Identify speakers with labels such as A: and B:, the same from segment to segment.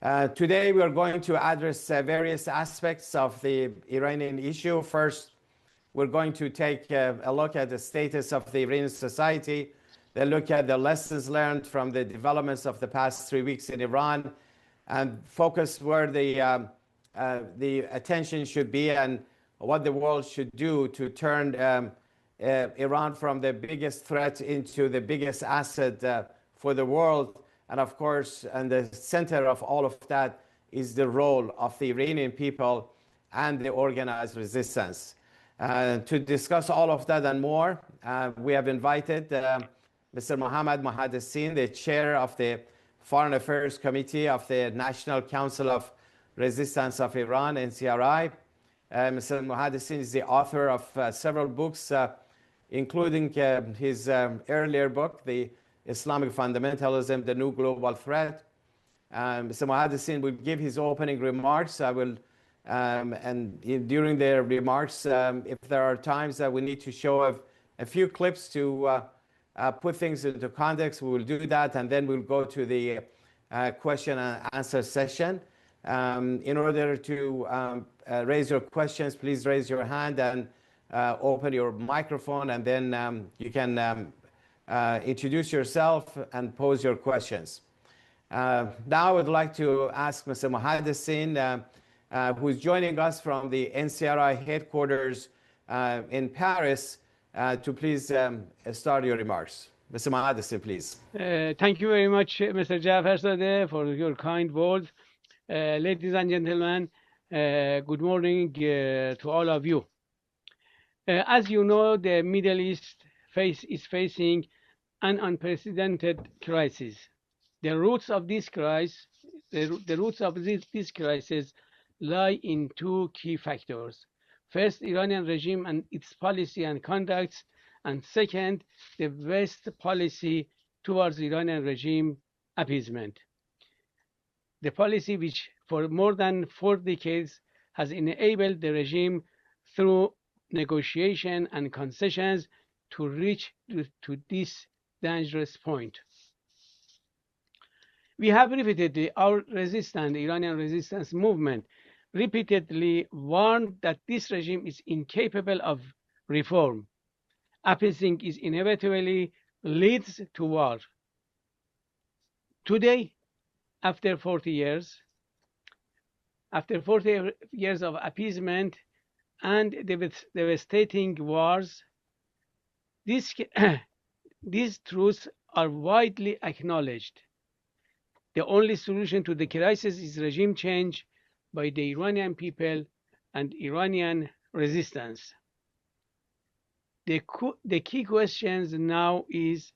A: Today, we are going to address various aspects of the Iranian issue. First, we're going to take a look at the status of the Iranian society, then look at the lessons learned from the developments of the past 3 weeks in Iran, and focus where the attention should be and what the world should do to turn Iran from the biggest threat into the biggest asset for the world. And of course, in the center of all of that is the role of the Iranian people and the organized resistance. To discuss all of that and more, we have invited Mr. Mohammad Mohaddessin, the chair of the Foreign Affairs Committee of the National Council of Resistance of Iran, NCRI. Mr. Mohaddessin is the author of several books, including his earlier book, The Islamic Fundamentalism, The New Global Threat. Mr. Mohaddessin will give his opening remarks. I will, and during their remarks, if there are times that we need to show a few clips to put things into context, we will do that, and then we'll go to the question and answer session. In order to raise your questions, please raise your hand and open your microphone, and then you can introduce yourself and pose your questions. Now I would like to ask Mr. Mohaddessin, who is joining us from the NCRI headquarters in Paris, to please start your remarks. Mr. Mohaddessin, please.
B: Thank you very much, Mr. Jafarzadeh, for your kind words. Ladies and gentlemen, good morning to all of you. As you know, the Middle East is facing an unprecedented crisis. The roots of this crisis, this crisis lie in two key factors. First, Iranian regime and its policy and conducts, and second, the West policy towards Iranian regime appeasement. The policy which for more than 4 decades has enabled the regime through negotiation and concessions to reach to this dangerous point. We have repeatedly, our Iranian resistance movement repeatedly warned that this regime is incapable of reform. Appeasing is inevitably leads to war. Today, after 40 years of appeasement and devastating wars, these truths are widely acknowledged. The only solution to the crisis is regime change by the Iranian people and Iranian resistance. The key questions now is,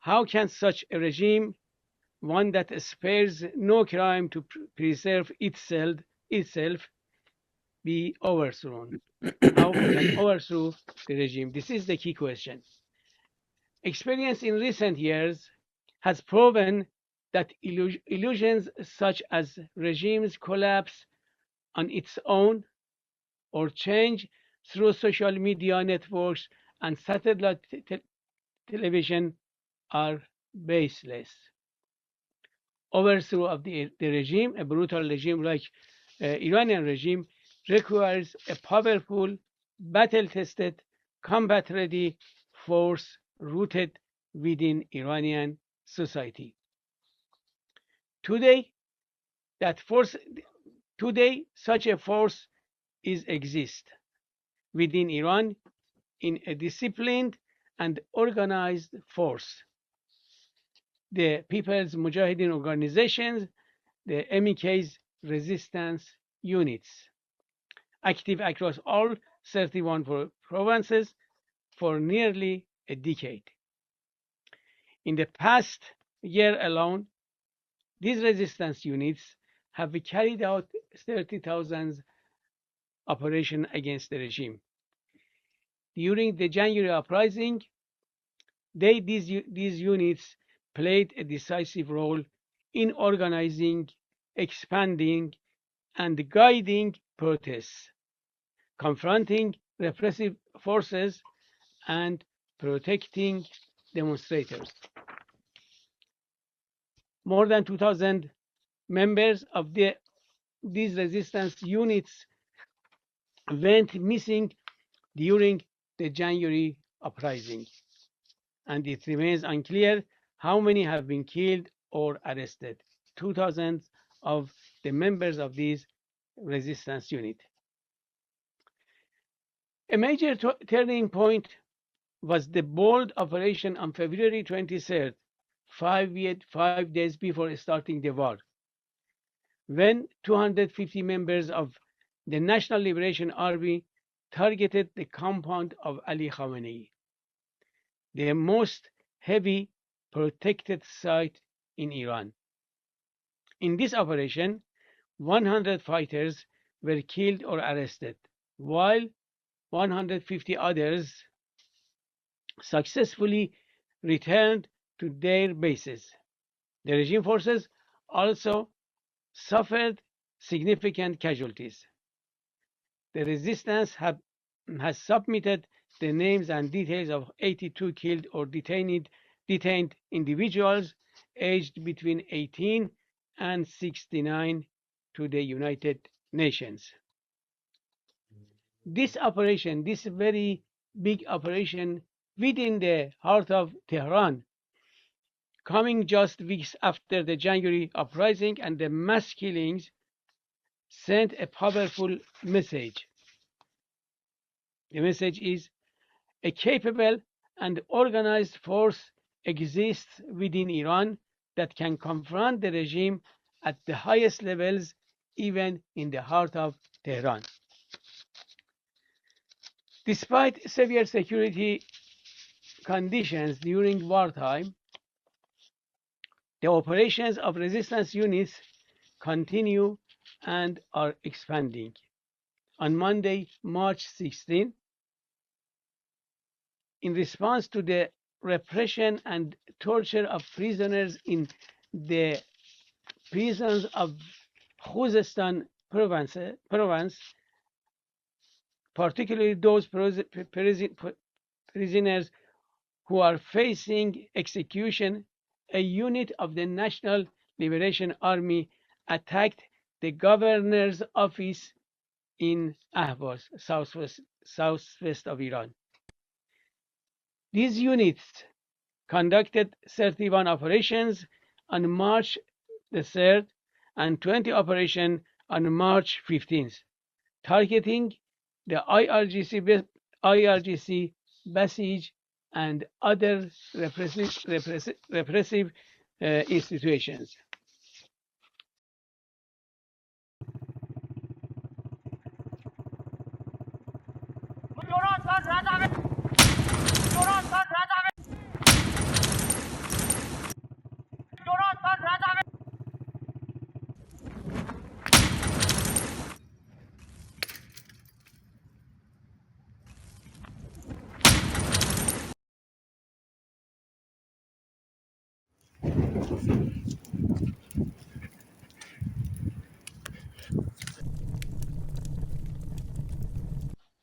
B: how can such a regime, one that spares no crime to preserve itself, be overthrown? How can overthrow the regime? This is the key question. Experience in recent years has proven that illusions such as regimes collapse on its own or change through social media networks and satellite television are baseless. Overthrow of the regime, a brutal regime like Iranian regime, requires a powerful, battle-tested, combat-ready force rooted within Iranian society. Today, such a force exists within Iran in a disciplined and organized force. The People's Mujahideen organizations, the MEK's resistance units, active across all 31 provinces for nearly a decade. In the past year alone, these resistance units have carried out 30,000 operations against the regime. During the January uprising, these units played a decisive role in organizing, expanding, and guiding protests, confronting repressive forces, and protecting demonstrators. More than 2,000 members of these resistance units went missing during the January uprising, and it remains unclear how many have been killed or arrested. 2,000 of the members of these resistance unit. A major turning point was the bold operation on February 23rd, 5 days before starting the war, when 250 members of the National Liberation Army targeted the compound of Ali Khamenei, the most heavy protected site in Iran. In this operation, 100 fighters were killed or arrested, while 150 others successfully returned to their bases. The regime forces also suffered significant casualties. The resistance has submitted the names and details of 82 killed or detained individuals aged between 18 and 69 to the United Nations. This operation, this very big operation within the heart of Tehran, coming just weeks after the January uprising and the mass killings, sent a powerful message. The message is a capable and organized force exists within Iran that can confront the regime at the highest levels, even in the heart of Tehran. Despite severe security conditions during wartime, the operations of resistance units continue and are expanding. On Monday, March 16, in response to the repression and torture of prisoners in the prisons of Khuzestan province, particularly those prisoners who are facing execution, a unit of the National Liberation Army attacked the governor's office in Ahvaz, southwest of Iran. These units conducted 31 operations on March the 3rd and 20 operations on March 15th, targeting the IRGC, Basij, and other repressive institutions.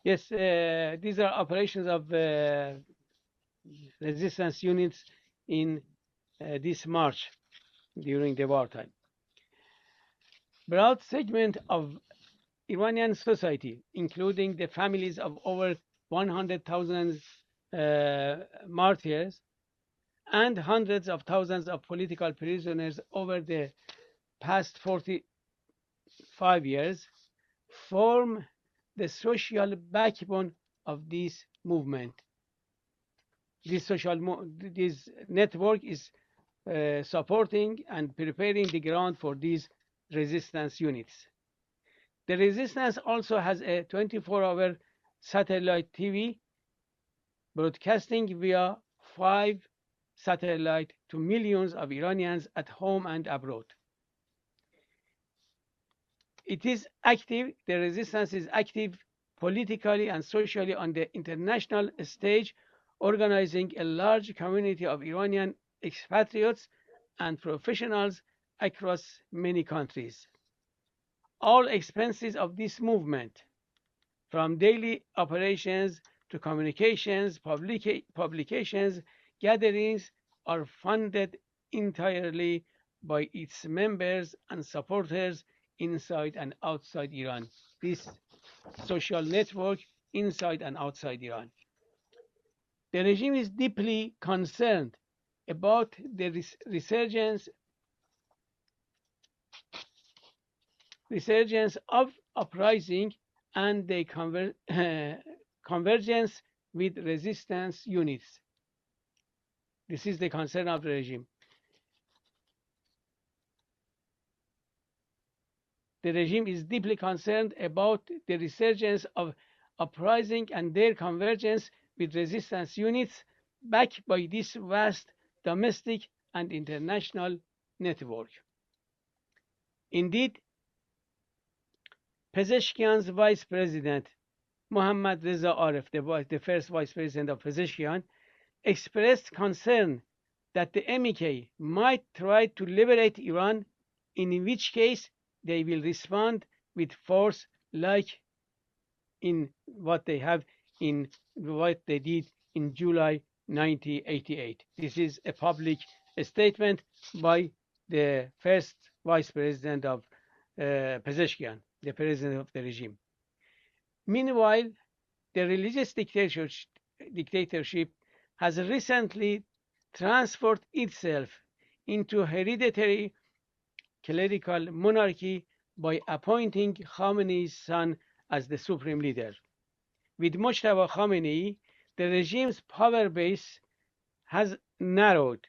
B: Yes, these are operations of resistance units in this March during the wartime. Broad segment of Iranian society, including the families of over 100,000 martyrs and hundreds of thousands of political prisoners over the past 45 years, form the social backbone of this movement. This network is supporting and preparing the ground for these resistance units. The resistance also has a 24-hour satellite TV broadcasting via 5 satellites to millions of Iranians at home and abroad. It is active, the resistance is active politically and socially on the international stage, organizing a large community of Iranian expatriates and professionals across many countries. All expenses of this movement, from daily operations to communications, publications, gatherings, are funded entirely by its members and supporters inside and outside Iran. This social network inside and outside Iran. The regime is deeply concerned about the resurgence of uprising and the convergence with resistance units. This is the concern of the regime. The regime is deeply concerned about the resurgence of uprising and their convergence with resistance units backed by this vast domestic and international network. Indeed, Pezeshkian's vice president, Mohammad Reza Aref, the first vice president of Pezeshkian, expressed concern that the MEK might try to liberate Iran, in which case they will respond with force like in what they did in July 1988. This is a public statement by the first vice president of Pezeshkian, the president of the regime. Meanwhile, the religious dictatorship has recently transformed itself into hereditary clerical monarchy by appointing Khamenei's son as the supreme leader. With Mojtaba Khamenei, the regime's power base has narrowed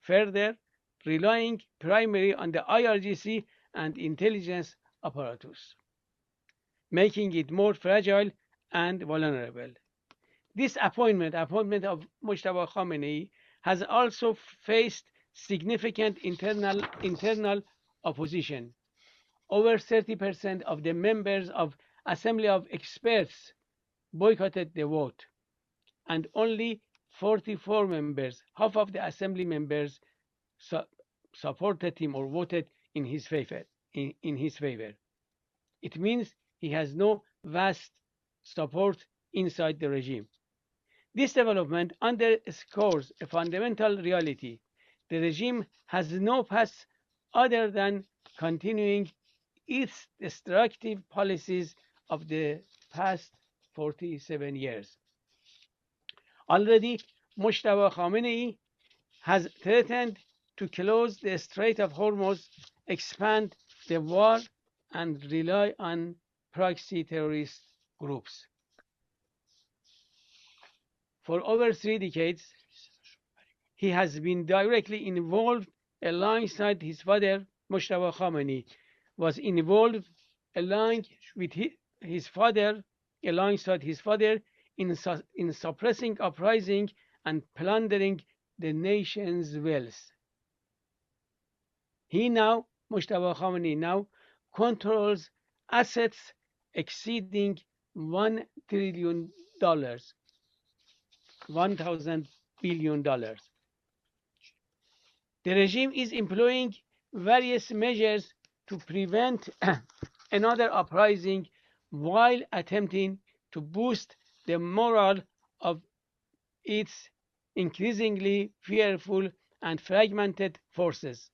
B: further, relying primarily on the IRGC and intelligence apparatus, making it more fragile and vulnerable. This appointment of Mojtaba Khamenei has also faced significant internal opposition. Over 30% of the members of Assembly of Experts boycotted the vote, and only 44 members, half of the assembly members, supported him or voted in his favor. It means he has no vast support inside the regime. This development underscores a fundamental reality. The regime has no path other than continuing its destructive policies of the past 47 years. Already, Mojtaba Khamenei has threatened to close the Strait of Hormuz, expand the war, and rely on proxy terrorist groups. For over 3 decades, he has been directly involved alongside his father. Mojtaba Khamenei was involved alongside his father in suppressing uprising and plundering the nation's wealth. Mojtaba Khamenei now controls assets exceeding $1 trillion, $1,000 billion. The regime is employing various measures to prevent another uprising while attempting to boost the morale of its increasingly fearful and fragmented forces.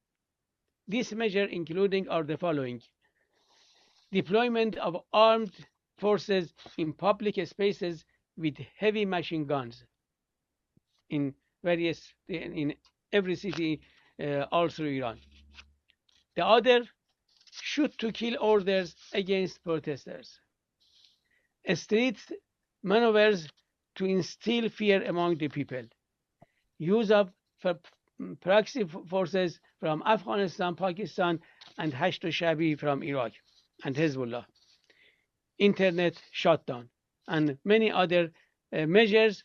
B: These measures are the following: deployment of armed forces in public spaces with heavy machine guns in every city all through Iran. The other, shoot to kill orders against protesters. Street maneuvers to instill fear among the people. Use of proxy forces from Afghanistan, Pakistan, and Hashd al-Shaabi from Iraq and Hezbollah. Internet shutdown and many other measures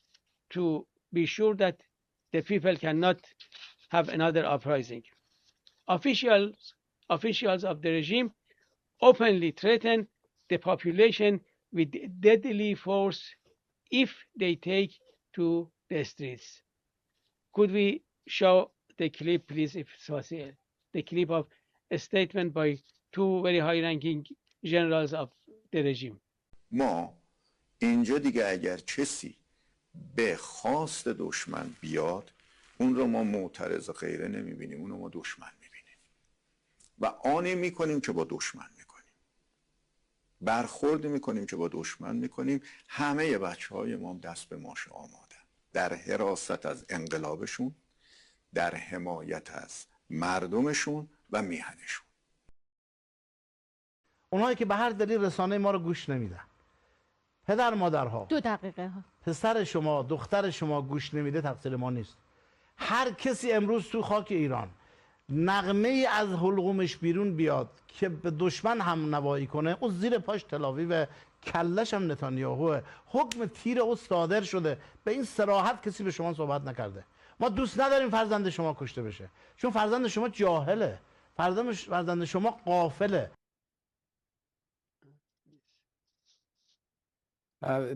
B: to be sure that the people cannot have another uprising. Officials of the regime openly threaten the population with deadly force if they take to the streets. Could we show the clip, please, if it's possible? The clip of a statement by 2 very high-ranking generals of the regime.
C: ما اینجا دیگه اگر کسی به خواست دشمن بیاد، اون رو ما معترض غیره نمیبینیم، اون رو ما دشمن میبینیم. و آنی میکنیم که با دشمن میکنیم، برخورد میکنیم که با دشمن میکنیم. همه بچه‌های ما دست به ماشه آماده در حراست از انقلابشون، در حمایت از مردمشون و میهنشون.
D: اونایی که به هر دلیل رسانه ما رو گوش نمیدن، پدر مادرها،
E: 2 دقیقه ها،
D: پسر شما، دختر شما گوش نمیده، تقصیر ما نیست. هر کسی امروز تو خاک ایران نغمه ای از حلقومش بیرون بیاد که به دشمن هم نوایی کنه، اون زیر پاش تلاویو، کلش هم نتانیاهوه. حکم تیر او صادر شده، به این صراحت کسی به شما صحبت نکرده. ما دوست نداریم فرزند شما کشته بشه، چون فرزند شما جاهله، فرزند شما غافله.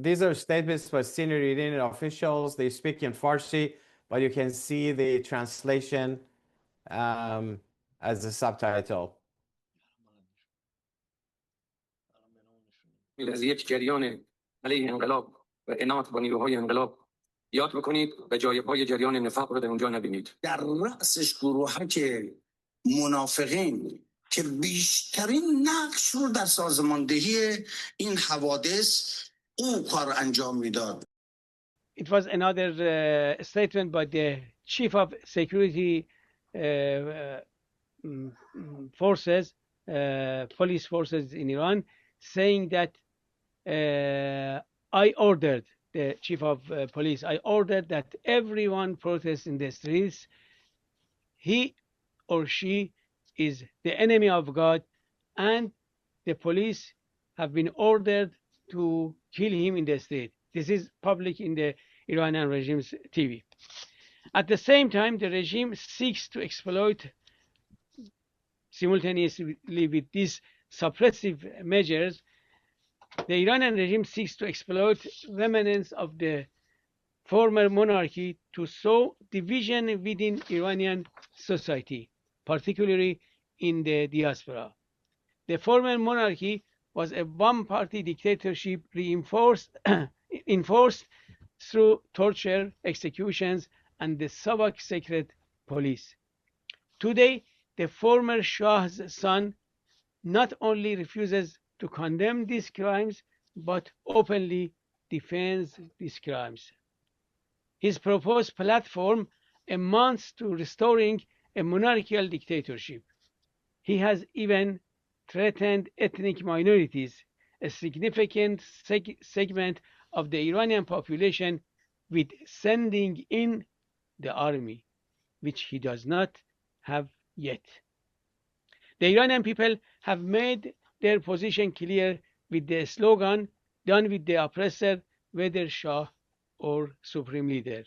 A: These are statements by senior Iranian officials. They speak in Farsi, but you can see the translation as a subtitle.
F: از یک جریان علیه انقلاب و انات با نیروهای انقلاب یاد بکنید و جای پای جریان نفاق رو در اونجا نبینید.
G: در رأسش گروهک منافقین که بیشترین نقش رو در سازماندهی این حوادث او کار انجام میداد.
B: It was another statement by the chief of security forces, police forces in Iran, saying that I ordered, the chief of police, I ordered that everyone protests in the streets. He or she is the enemy of God, and the police have been ordered to kill him in the street. This is public in the Iranian regime's TV. At the same time, the regime seeks to exploit, simultaneously with these suppressive measures, the Iranian regime seeks to exploit remnants of the former monarchy to sow division within Iranian society, particularly in the diaspora. The former monarchy was a one-party dictatorship enforced through torture, executions, and the Savak secret police. Today, the former Shah's son not only refuses to condemn these crimes, but openly defends these crimes. His proposed platform amounts to restoring a monarchical dictatorship. He has even threatened ethnic minorities, a significant segment of the Iranian population, with sending in the army, which he does not have yet. The Iranian people have made their position clear with the slogan, "Done with the oppressor, whether Shah or supreme leader."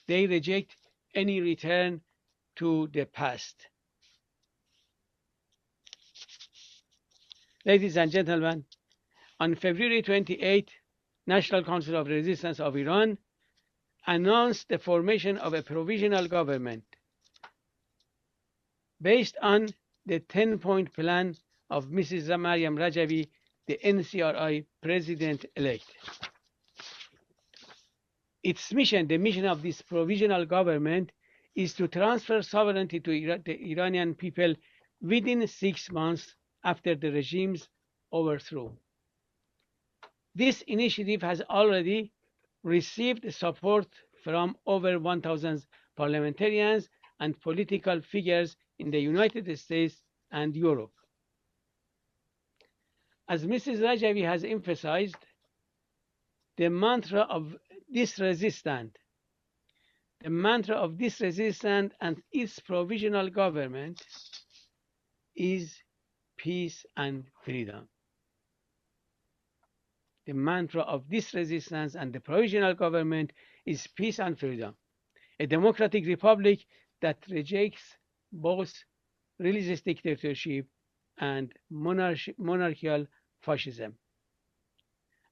B: They reject any return to the past. Ladies and gentlemen, on February 28, National Council of Resistance of Iran announced the formation of a provisional government based on the 10-point plan of Mrs. Maryam Rajavi, the NCRI president-elect. Its mission, the mission of this provisional government, is to transfer sovereignty to the Iranian people within 6 months after the regime's overthrow. This initiative has already received support from over 1,000 parliamentarians and political figures in the United States and Europe. As Mrs. Rajavi has emphasized, the mantra of this resistance and its provisional government is peace and freedom. The mantra of this resistance and the provisional government is peace and freedom. A democratic republic that rejects both religious dictatorship and monarchical fascism.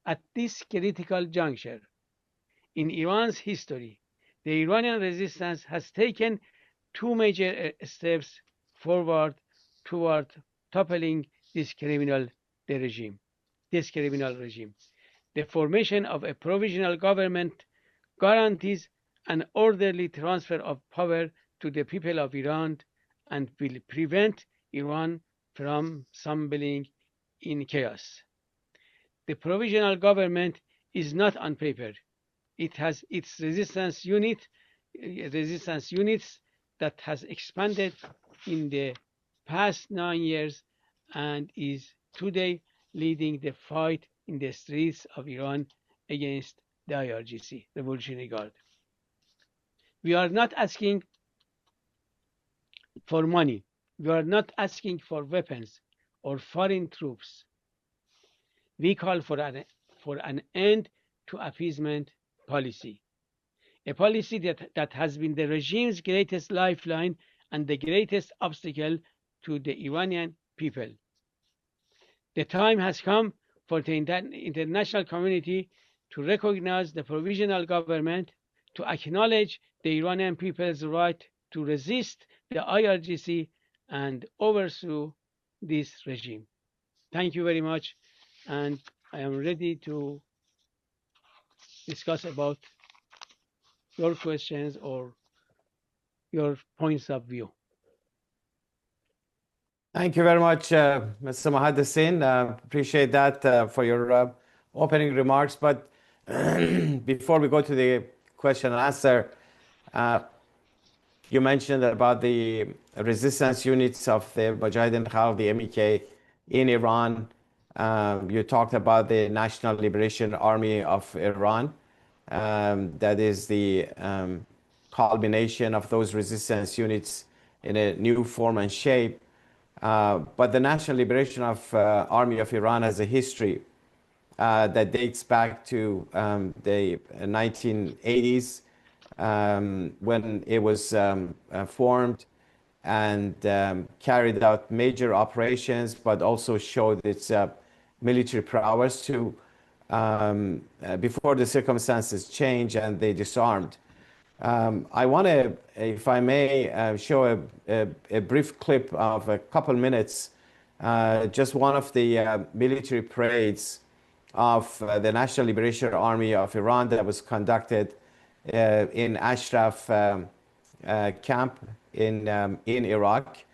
B: At this critical juncture in Iran's history, the Iranian resistance has taken 2 major steps forward toward toppling this criminal regime. The formation of a provisional government guarantees an orderly transfer of power to the people of Iran and will prevent Iran from stumbling in chaos. The provisional government is not on paper. It has its resistance units that has expanded in the past 9 years and is today leading the fight in the streets of Iran against the IRGC, Revolutionary Guard. We are not asking for money. We are not asking for weapons or foreign troops. We call for an end to appeasement policy, a policy that has been the regime's greatest lifeline and the greatest obstacle to the Iranian people. The time has come for the international community to recognize the provisional government, to acknowledge the Iranian people's right to resist the IRGC and overthrow this regime. Thank you very much, and I am ready to discuss about your questions or your points of view.
A: Thank you very much, Mr. Muhaddisin. Appreciate that for your opening remarks. But before we go to the question and answer, you mentioned about the resistance units of the Mujahideen Khalq, the MEK, in Iran. You talked about the National Liberation Army of Iran. That is the culmination of those resistance units in a new form and shape. But the National Liberation Army of Iran has a history that dates back to the 1980s when it was formed and carried out major operations, but also showed its military prowess to before the circumstances changed and they disarmed. I want to, if I may, show a brief clip of a couple minutes, just one of the military parades of the National Liberation Army of Iran that was conducted in Ashraf camp in Iraq.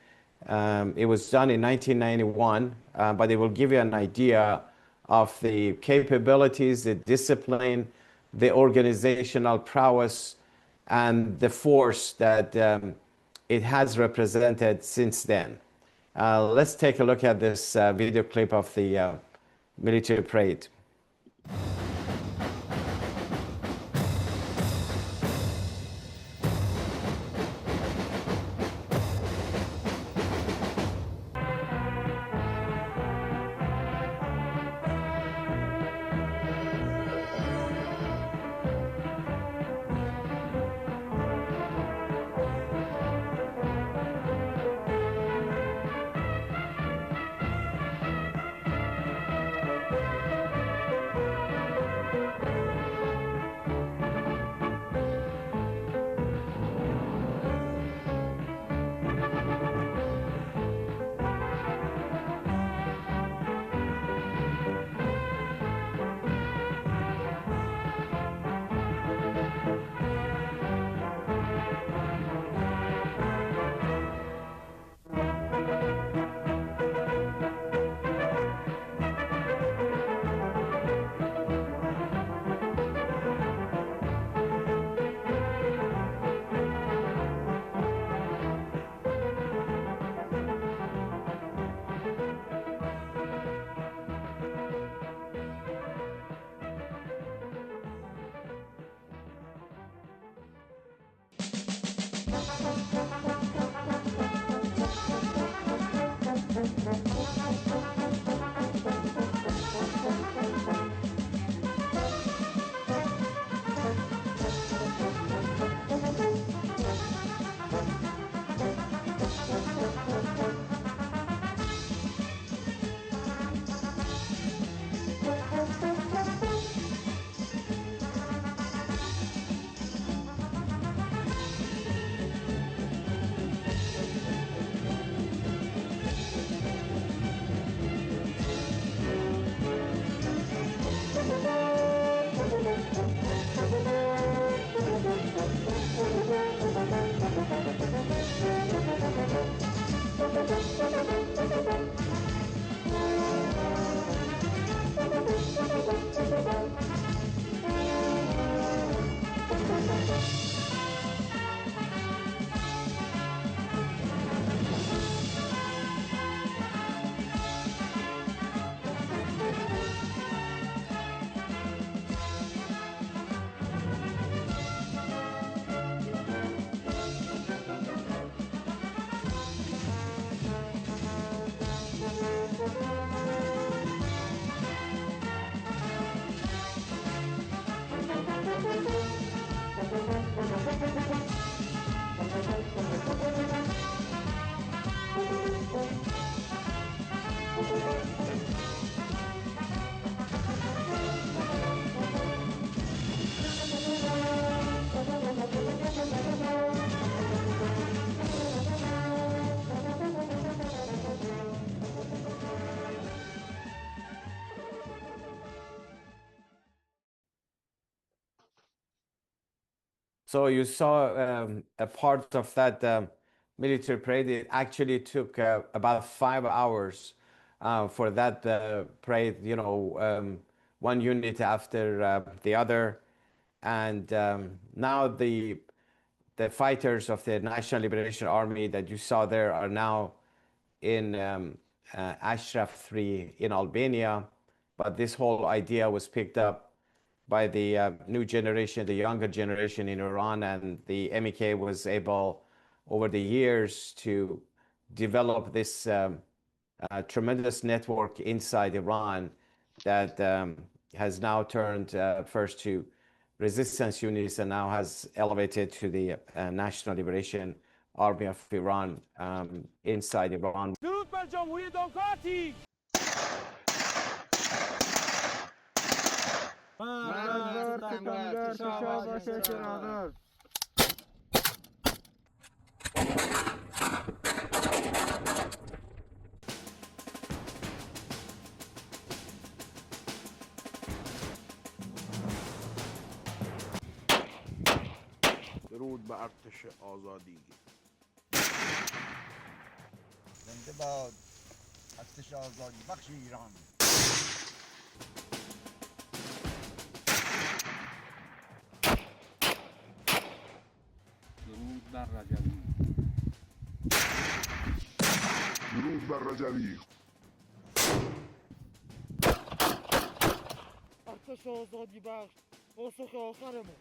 A: It was done in 1991, but it will give you an idea of the capabilities, the discipline, the organizational prowess, and the force that it has represented since then. Let's take a look at this video clip of the military parade. So you saw a part of that military parade. It actually took about 5 hours for that parade, you know, one unit after the other. And now the fighters of the National Liberation Army that you saw there are now in Ashraf 3 in Albania. But this whole idea was picked up by the new generation, the younger generation in Iran, and the MEK was able, over the years, to develop this tremendous network inside Iran that has now turned first to resistance units and now has elevated to the National Liberation Army of Iran inside Iran.
E: درود بر جمهوری دموکراتیک.
H: درود به ارتش آزادی.
I: زنده باد ارتش آزادی بخش ایران.
E: درود بر رجوی.
H: درود بر رجوی.
J: ارتش آزادی بخش پاسخ آخرمون.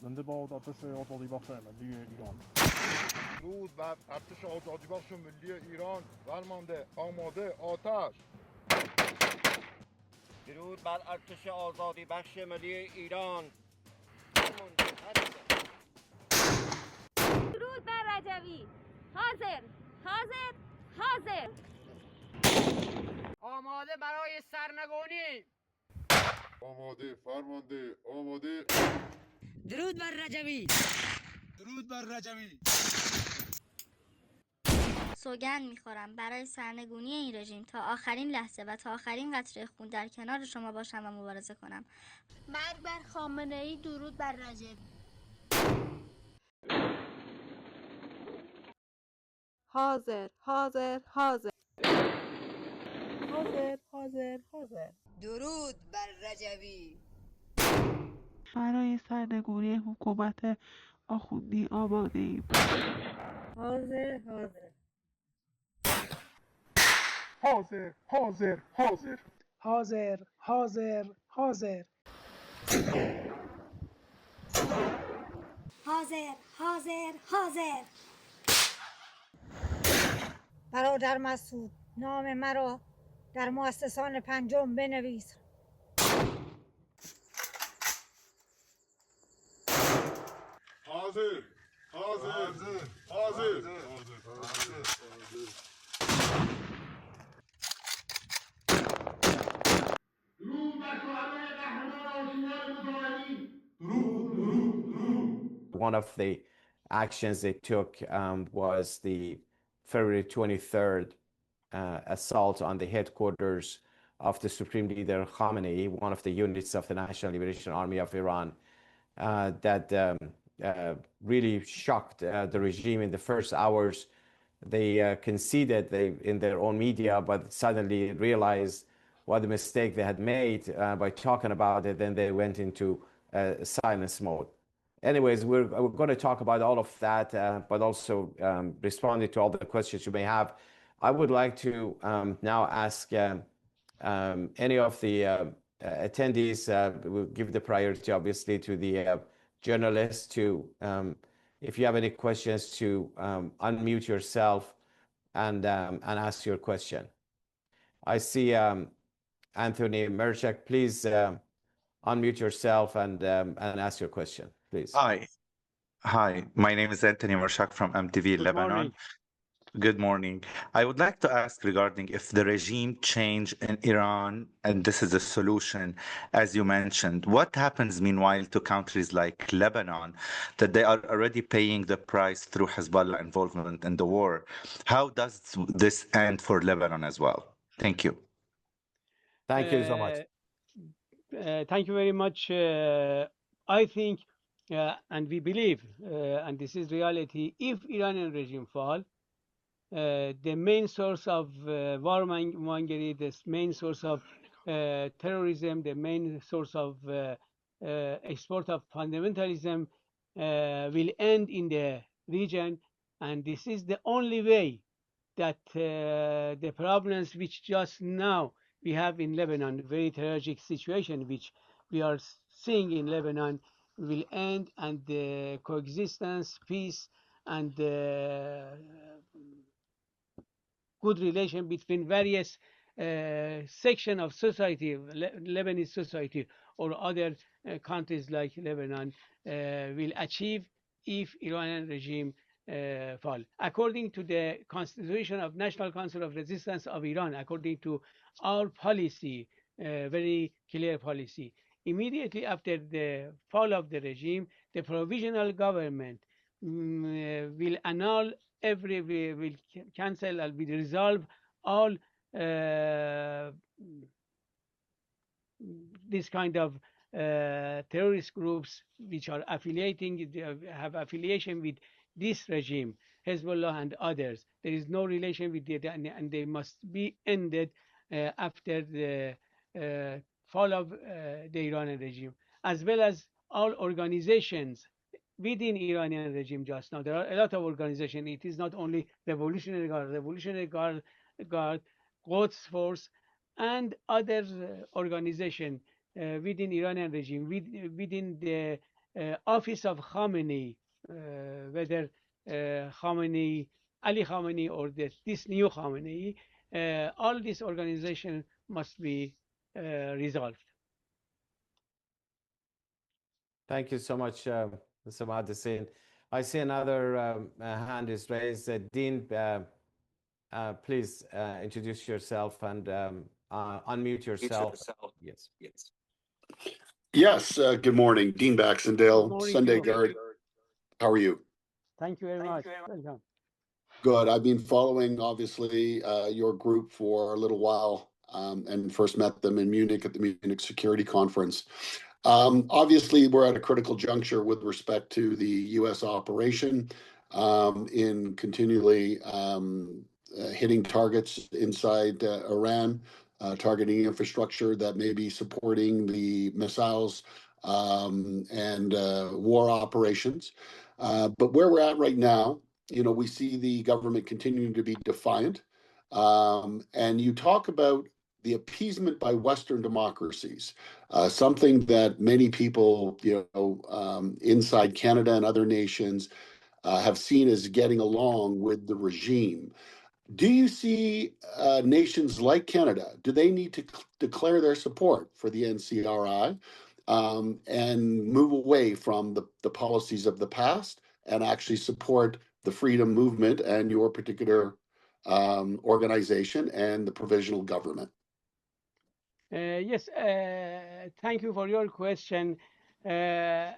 H: زنده باد ارتش آزادی بخش ملی ایران.
K: درود بر ارتش آزادی بخش ملی ایران. فرمانده آماده آتش.
L: درود بر ارتش آزادی بخش ملی ایران.
M: درود بر رجوی. حاضر حاضر حاضر.
J: آماده برای سرنگونی.
K: آماده فرمانده آماده.
J: درود بر رجوی.
E: درود بر رجوی.
M: سوگند میخورم برای سرنگونی این رژیم تا آخرین لحظه و تا آخرین قطره خون در کنار شما باشم و مبارزه کنم.
N: مرگ بر خامنه‌ای. درود بر رجب.
O: حاضر حاضر حاضر.
J: حاضر حاضر حاضر.
L: درود بر رجوی.
O: برای سرنگونی حکومت آخوندی آماده ایم.
J: حاضر حاضر.
K: حاضر حاضر حاضر.
J: حاضر حاضر حاضر.
N: حاضر حاضر حاضر.
P: برادر مسعود، نام مرا در مؤسسان پنجم بنویس.
K: حاضر حاضر حاضر. درود بر شهدای قهرمان آشورای مجاهدین.
A: One of the actions they took was the February 23rd assault on the headquarters of the Supreme Leader Khamenei, one of the units of the National Liberation Army of Iran, that really shocked the regime in the first hours. They conceded in their own media, but suddenly realized what a mistake they had made by talking about it. Then they went into silence mode. Anyways, we're going to talk about all of that, but also responding to all the questions you may have. I would like to now ask any of the attendees, we'll give the priority, obviously, to the journalists to, if you have any questions, to unmute yourself and ask your question. I see Anthony Merchak. Please unmute yourself and ask your question, please.
Q: Hi, my name is Anthony Merchak from MTV Lebanon.
B: Morning.
Q: Good morning. I would like to ask regarding if the regime change in Iran, and this is a solution, as you mentioned, what happens meanwhile to countries like Lebanon, that they are already paying the price through Hezbollah involvement in the war? How does this end for Lebanon as well? Thank you.
A: Thank you so much.
B: Thank you very much. I think, and we believe, and this is reality, if Iranian regime fall, the main source of warmongering, the main source of terrorism, the main source of export of fundamentalism will end in the region, and this is the only way that the problems which just now we have in Lebanon, very tragic situation which we are seeing in Lebanon, will end, and the coexistence, peace, and good relation between various section of society, Lebanese society, or other countries like Lebanon will achieve if Iranian regime fall. According to the Constitution of National Council of Resistance of Iran, according to our policy, very clear policy, immediately after the fall of the regime, the provisional government will annul will cancel and will resolve all this kind of terrorist groups which are have affiliation with this regime, Hezbollah and others. There is no relation with it, and they must be ended after the fall of the Iranian regime, as well as all organizations within Iranian regime. Just now, there are a lot of organizations. It is not only Revolutionary Guard, Quds Force, and other organizations within Iranian regime, within the office of Khamenei, whether Khamenei, Ali Khamenei, or this new Khamenei, all these organizations must be resolved.
A: Thank you so much, Mr. Muhaddisin. I see another hand is raised. Dean, please introduce yourself and unmute yourself. Yes.
R: Yes. Good morning, Dean Baxendale, Sunday Guard. How are you?
B: Thank you very much. Welcome.
R: Good. I've been following, obviously, your group for a little while, and first met them in Munich at the Munich Security Conference. Obviously, we're at a critical juncture with respect to the U.S. operation in continually hitting targets inside Iran, targeting infrastructure that may be supporting the missiles and war operations. But where we're at right now, we see the government continuing to be defiant. And you talk about the appeasement by Western democracies, something that many people, inside Canada and other nations have seen as getting along with the regime. Do you see nations like Canada, do they need to declare their support for the NCRI and move away from the policies of the past and actually support the freedom movement and your particular organization and the provisional government?
B: Yes, thank you for your question. As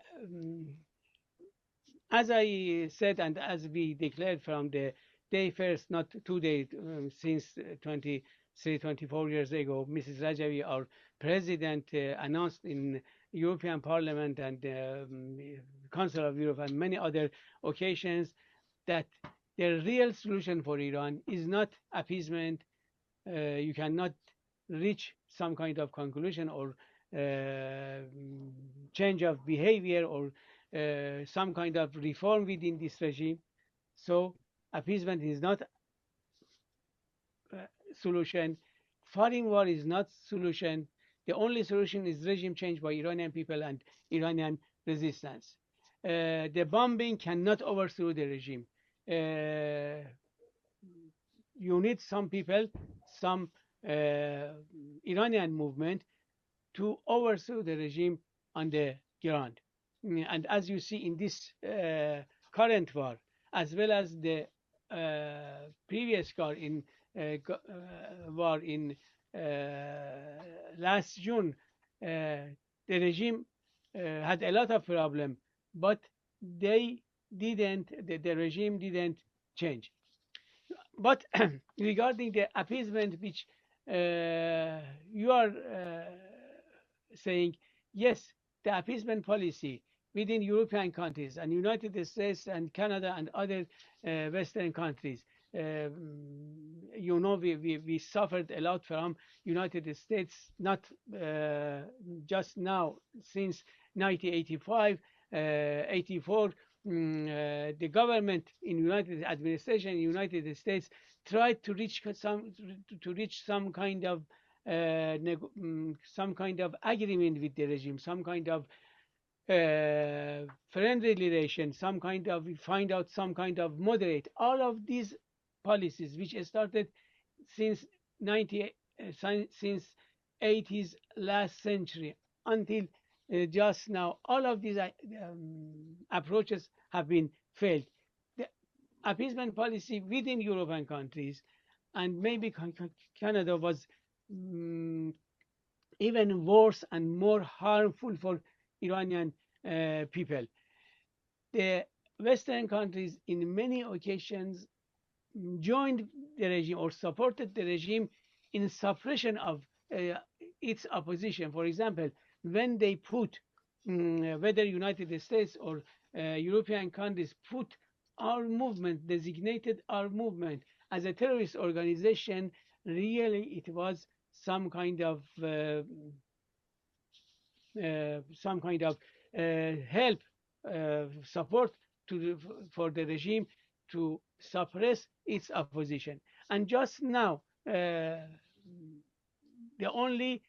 B: I said, and as we declared from the day first, not 2 days, since 24 years ago, Mrs. Rajavi, our president, announced in European Parliament and Council of Europe and many other occasions that the real solution for Iran is not appeasement. You cannot reach some kind of conclusion or change of behavior or some kind of reform within this regime. So appeasement is not solution. Foreign war is not solution. The only solution is regime change by Iranian people and Iranian resistance. The bombing cannot overthrow the regime. You need some people, some Iranian movement to overthrow the regime on the ground. And as you see in this current war, as well as the previous war in last June, the regime had a lot of problem, but the regime didn't change. But regarding the appeasement, which you are saying, yes, the appeasement policy within European countries and United States and Canada and other Western countries. We suffered a lot from United States, not just now, since 1985, 84. The government in United administration in United States tried to reach some kind of agreement with the regime, some kind of friendly relation, some kind of moderate. All of these policies, which started since 80s last century until just now, all of these approaches have been failed. The appeasement policy within European countries and maybe Canada was even worse and more harmful for Iranian people. The Western countries in many occasions joined the regime or supported the regime in suppression of its opposition. For example, when they put, whether United States or European countries put our movement, designated our movement as a terrorist organization, really it was some kind of help, support for the regime to suppress its opposition. And just now, the only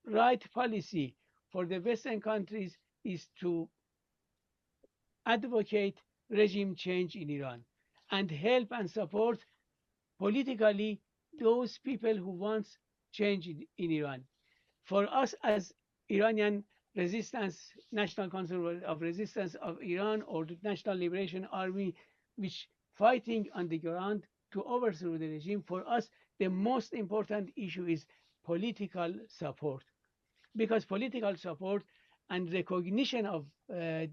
B: right policy for the Western countries is to advocate regime change in Iran and help and support politically those people who want change in Iran. For us as Iranian Resistance, National Council of Resistance of Iran, or the National Liberation Army, which fighting on the ground to overthrow the regime, for us the most important issue is political support, because political support and recognition of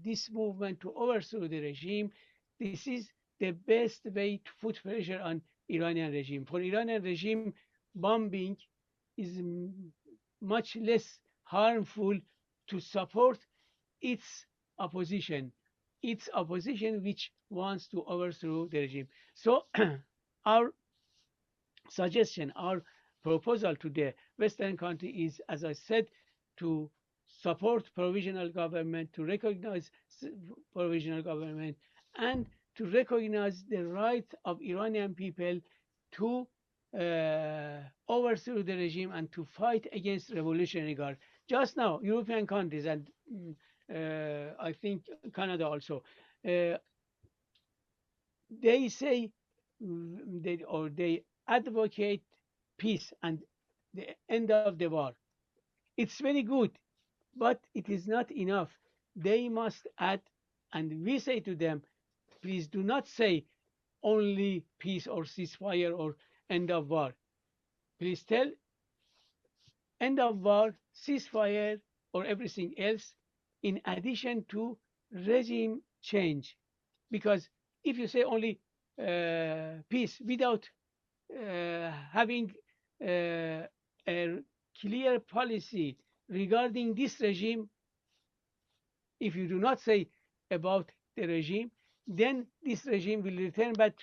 B: this movement to overthrow the regime, this is the best way to put pressure on Iranian regime. For Iranian regime, bombing is much less harmful to support its opposition which wants to overthrow the regime. So our suggestion, our proposal to the Western country is, as I said, to support provisional government, to recognize provisional government, and to recognize the right of Iranian people to overthrow the regime and to fight against revolutionary guard. Just now, European countries and I think Canada also, they say they advocate peace and the end of the war. It's very good, but it is not enough. They must add, and we say to them, please do not say only peace or ceasefire or end of war. Please tell end of war, ceasefire, or everything else in addition to regime change. Because if you say only peace without having a clear policy regarding this regime, if you do not say about the regime, then this regime will return back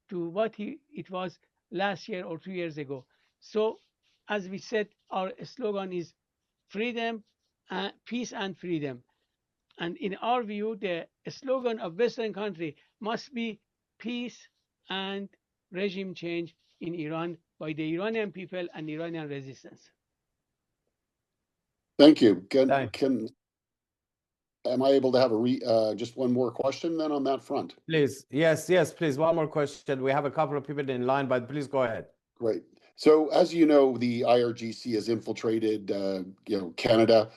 B: to what it was last year or 2 years ago. So, as we said, our slogan is freedom, peace and freedom. And in our view, the slogan of Western country must be peace and regime change in Iran by the Iranian people and Iranian resistance.
R: Thank you. Am I able to have just one more question then on that front?
A: Please. Yes, please. One more question. We have a couple of people in line, but please go ahead.
R: Great. So as you know, the IRGC has infiltrated, Canada.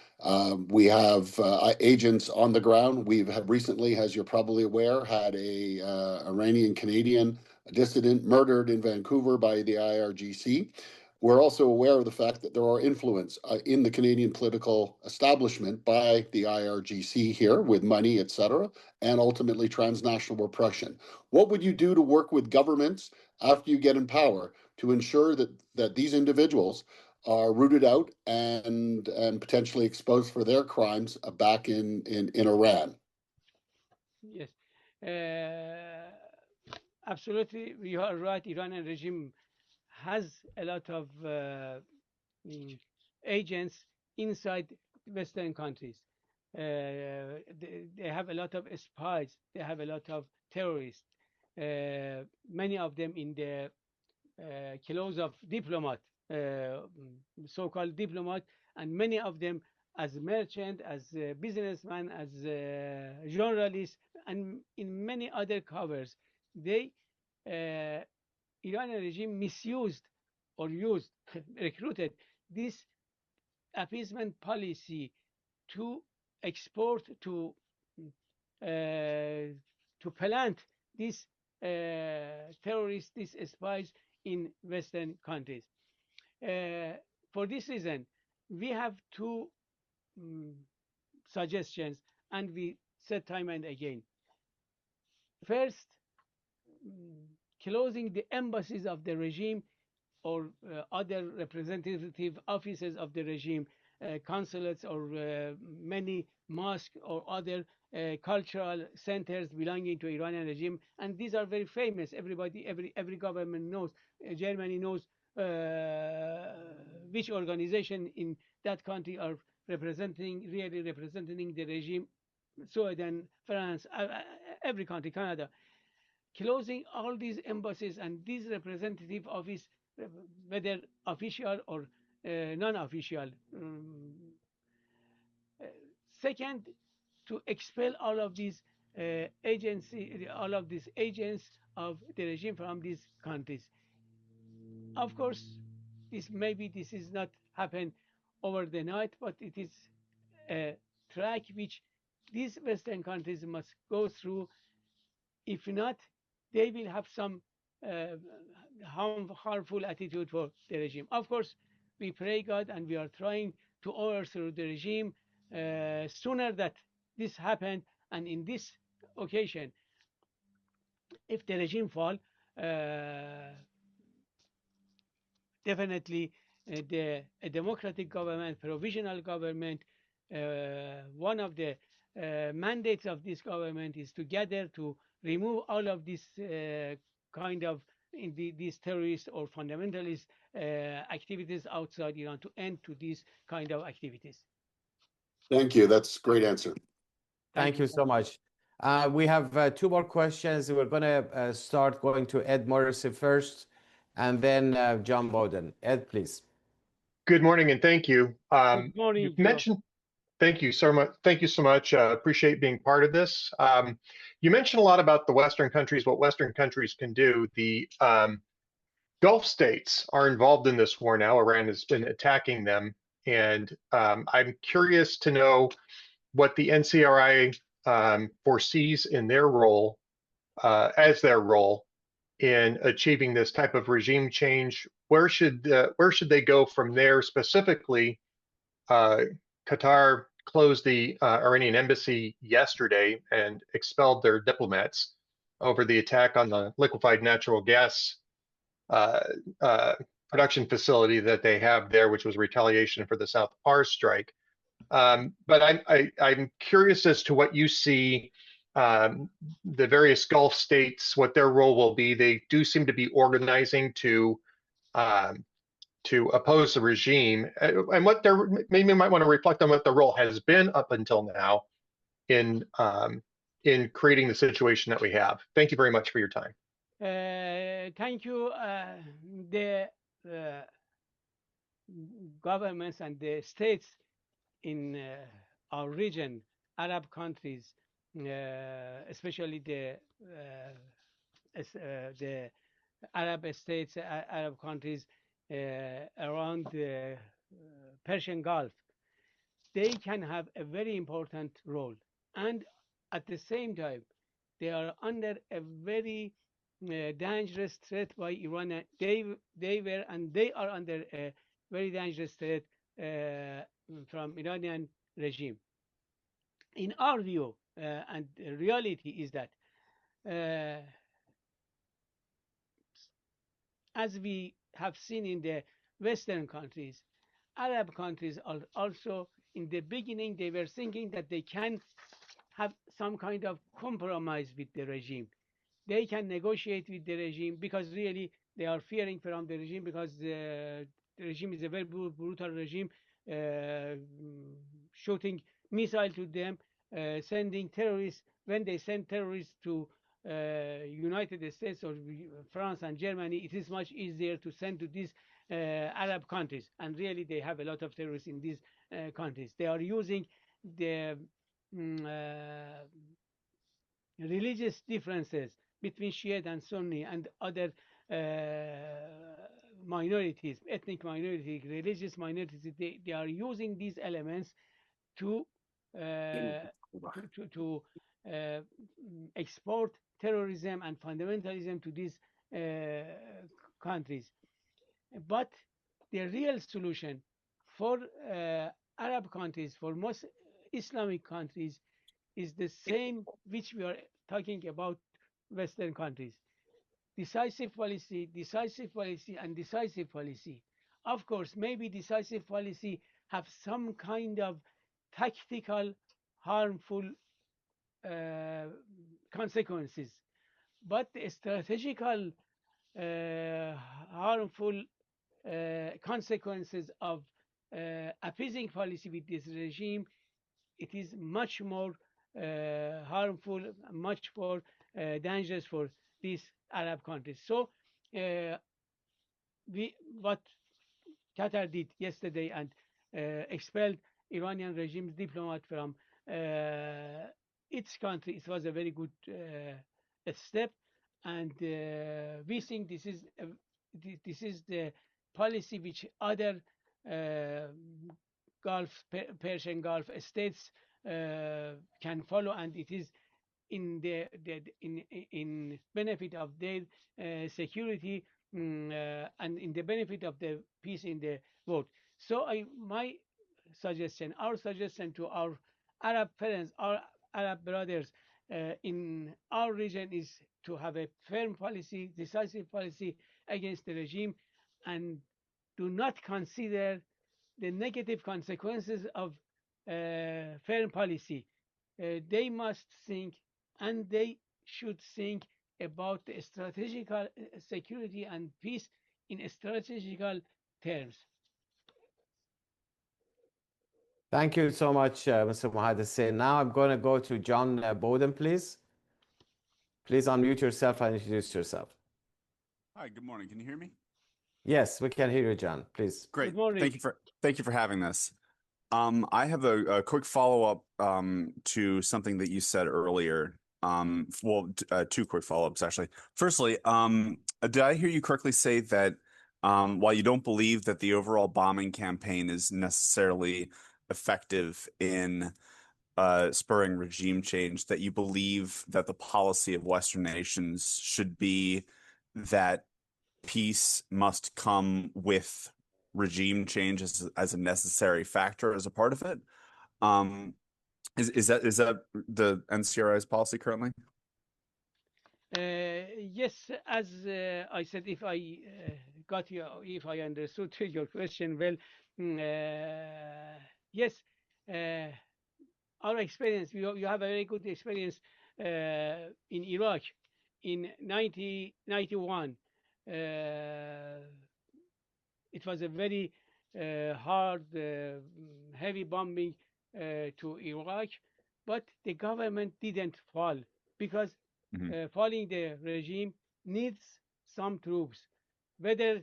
R: We have agents on the ground. We have recently, as you're probably aware, had a Iranian Canadian dissident murdered in Vancouver by the IRGC. We're also aware of the fact that there are influence in the Canadian political establishment by the IRGC here with money, etc., and ultimately transnational repression. What would you do to work with governments after you get in power to ensure that these individuals are rooted out and potentially exposed for their crimes back in Iran.
B: Yes, absolutely. You are right. Iranian regime has a lot of agents inside Western countries. They have a lot of spies. They have a lot of terrorists. Many of them in the clothes of diplomat, so-called diplomat, and many of them as merchant, as businessmen, as journalists, and in many other covers. They Iranian regime misused or used, recruited this appeasement policy to export to plant these terrorists, these spies in Western countries. For this reason, we have two suggestions, and we said time and again. First, closing the embassies of the regime or other representative offices of the regime, consulates or many mosques or other cultural centers belonging to Iranian regime, and these are very famous. Every government knows. Germany knows which organization in that country are really representing the regime. Sweden, France, every country, Canada. Closing all these embassies and these representative office, whether official or non-official. Second, to expel all of these all of these agents of the regime from these countries. Of course, this is not happen over the night, but it is a track which these Western countries must go through. If not, they will have some harmful attitude for the regime. Of course, we pray God and we are trying to overthrow the regime sooner that this happened. And in this occasion, if the regime fall, definitely a democratic government, provisional government, one of the mandates of this government is to gather to remove all of this kind of these terrorist or fundamentalist activities outside Iran, to end to these kind of activities.
R: Thank you. That's a great answer.
A: Thank you so much. We have two more questions. We're going to start going to Ed Morrissey first, and then John Bowden. Ed, please.
S: Good morning, and thank you.
B: Good morning.
S: You mentioned. Thank you so much. Thank you so much. Appreciate being part of this. You mentioned a lot about the Western countries, what Western countries can do. The Gulf states are involved in this war now. Iran has been attacking them, and I'm curious to know what the NCRI foresees in their role, in achieving this type of regime change. Where should they go from there? Specifically, Qatar closed the Iranian embassy yesterday and expelled their diplomats over the attack on the liquefied natural gas production facility that they have there, which was retaliation for the South Pars strike. But I'm curious as to what you see the various Gulf states, what their role will be. They do seem to be organizing to oppose the regime, and what their maybe might want to reflect on what the role has been up until now in creating the situation that we have. Thank you very much for your time.
B: Thank you. The governments and the states in our region, Arab countries, especially the Arab states, Arab countries around the Persian Gulf, they can have a very important role. And at the same time, they are under a very dangerous threat by Iran. They were and they are under a very dangerous threat from Iranian regime. In our view, and the reality is that as we have seen in the Western countries, Arab countries are also, in the beginning, they were thinking that they can have some kind of compromise with the regime. They can negotiate with the regime because really they are fearing from the regime because the regime is a very brutal regime, shooting missile to them, sending terrorists. When they send terrorists to United States or France and Germany, it is much easier to send to these Arab countries. And really, they have a lot of terrorists in these countries. They are using the religious differences between Shiite and Sunni and other minorities, ethnic minorities, religious minorities. They are using these elements to export terrorism and fundamentalism to these countries. But the real solution for Arab countries, for most Islamic countries, is the same which we are talking about Western countries. Decisive policy, and decisive policy. Of course, maybe decisive policy have some kind of tactical, harmful consequences, but the strategical harmful consequences of appeasing policy with this regime, it is much more harmful, much more dangerous for these Arab countries. So what Qatar did yesterday and expelled Iranian regime's diplomat from its country, it was a very good step, and we think this is the policy which other Persian Gulf states can follow, and it is in in benefit of their security and in the benefit of the peace in the world. So our suggestion to our Arab friends, our Arab brothers in our region is to have a firm policy, decisive policy against the regime, and do not consider the negative consequences of firm policy. They must think, and they should think about the strategical security and peace in strategical terms.
A: Thank you so much, Mr. Mohaddessin. Now I'm going to go to John Bowden, please. Please unmute yourself and introduce yourself.
T: Hi, good morning. Can you hear me?
A: Yes, we can hear you, John. Please.
T: Great. Thank you for having this. I have a quick follow-up to something that you said earlier. Two quick follow-ups, actually. Firstly, did I hear you correctly say that while you don't believe that the overall bombing campaign is necessarily effective in spurring regime change, that you believe that the policy of Western nations should be that peace must come with regime change as a necessary factor as a part of it? Is that the NCRI's policy currently?
B: Yes, as I said, if I if I understood your question well, yes, our experience, you have a very good experience in Iraq in 1991. It was a very hard, heavy bombing to Iraq, but the government didn't fall because falling the regime needs some troops, whether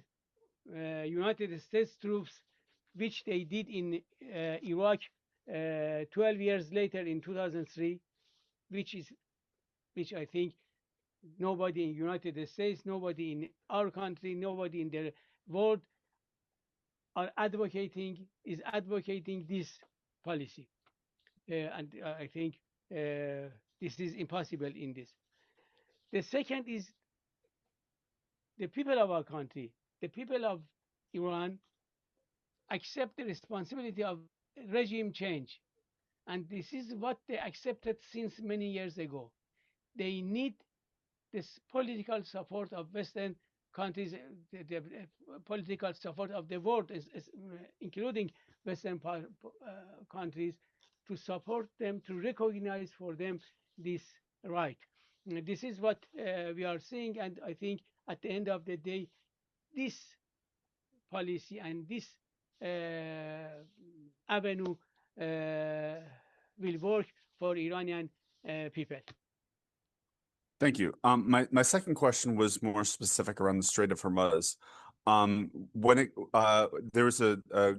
B: United States troops, which they did in Iraq 12 years later in 2003, which I think nobody in United States, nobody in our country, nobody in the world is advocating this policy, and I think this is impossible in this. The second is the people of our country, the people of Iran, accept the responsibility of regime change, and this is what they accepted since many years ago. They need this political support of Western countries, the political support of the world, including Western countries, to support them, to recognize for them this right. This is what we are seeing, and I think at the end of the day, this policy and this avenue will work for Iranian people.
T: Thank you. My second question was more specific around the Strait of Hormuz. There was a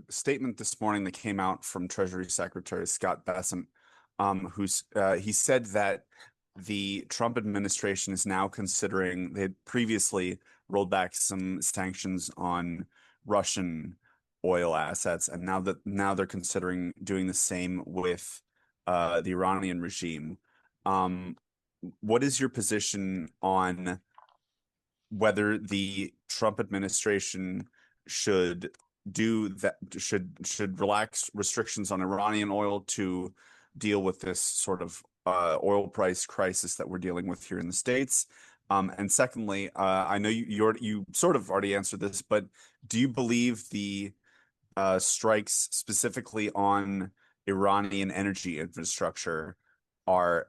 T: statement this morning that came out from Treasury Secretary Scott Bessent, he said that the Trump administration is now considering, they had previously rolled back some sanctions on Russian oil assets, and now they're considering doing the same with the Iranian regime. What is your position on whether the Trump administration should do that, should relax restrictions on Iranian oil to deal with this sort of oil price crisis that we're dealing with here in the States? And secondly, I know you sort of already answered this, but do you believe the strikes specifically on Iranian energy infrastructure are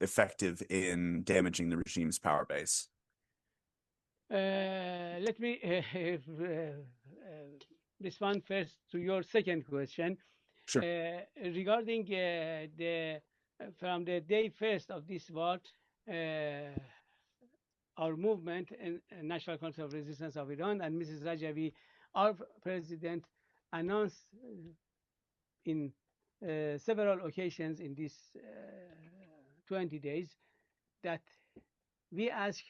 T: effective in damaging the regime's power base?
B: Let me respond first to your second question.
T: Sure.
B: Regarding from the day first of this war, our movement and National Council of Resistance of Iran and Mrs. Rajavi, our president, announced in several occasions in these 20 days that we ask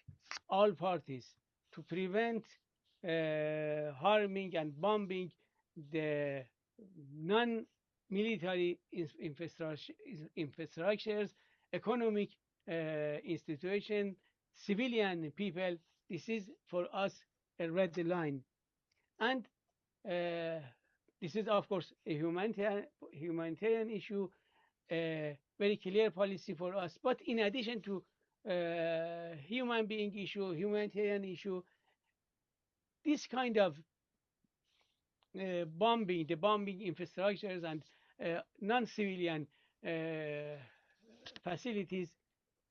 B: all parties to prevent harming and bombing the non-military infrastructures, economic institutions, civilian people. This is for us a red line. And this is, of course, a humanitarian issue, a very clear policy for us. But in addition to human being issue, humanitarian issue, this kind of bombing, the bombing infrastructures and non-civilian facilities,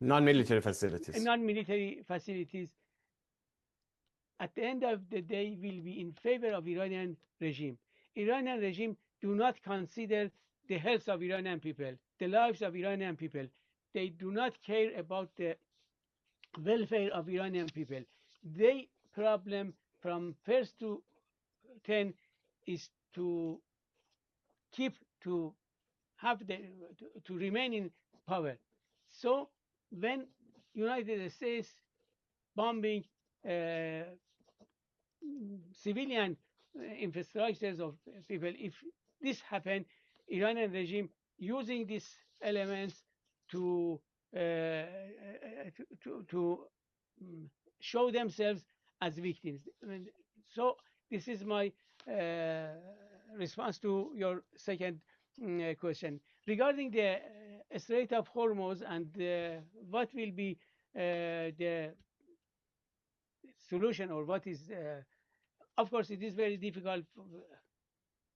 A: non-military facilities, at the end of the day will be in favor of Iranian regime. Iranian regime do not consider the health of Iranian people, the lives of Iranian people. They do not care about the welfare of Iranian people. Their problem from 1st to 10 is to remain in power. So when United States bombing civilian infrastructures of people, if this happen, Iranian regime using these elements to show themselves as victims. So this is my response to your second question. Regarding the Strait of Hormuz and what will be the solution, or what is, of course, it is very difficult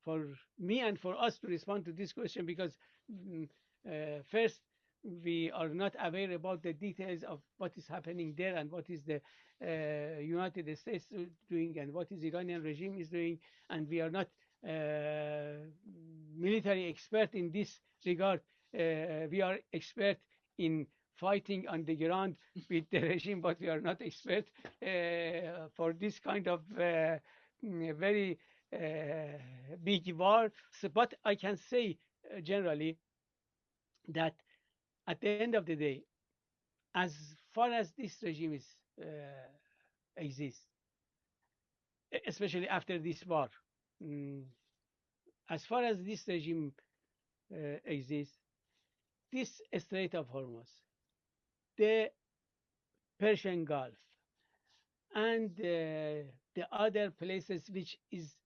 A: for me and for us to respond to this question because first, we are not aware about the details of what is happening there and what is the United States doing and what is Iranian regime is doing, and we are not military expert in this regard. We are expert in fighting on the ground with the regime, but we are not expert for this kind of very big war. So, but I can say generally that at the end of the day, as far as this regime is exists, especially after this war, as far as this regime exists, this Strait of Hormuz, the Persian Gulf, and the other places which is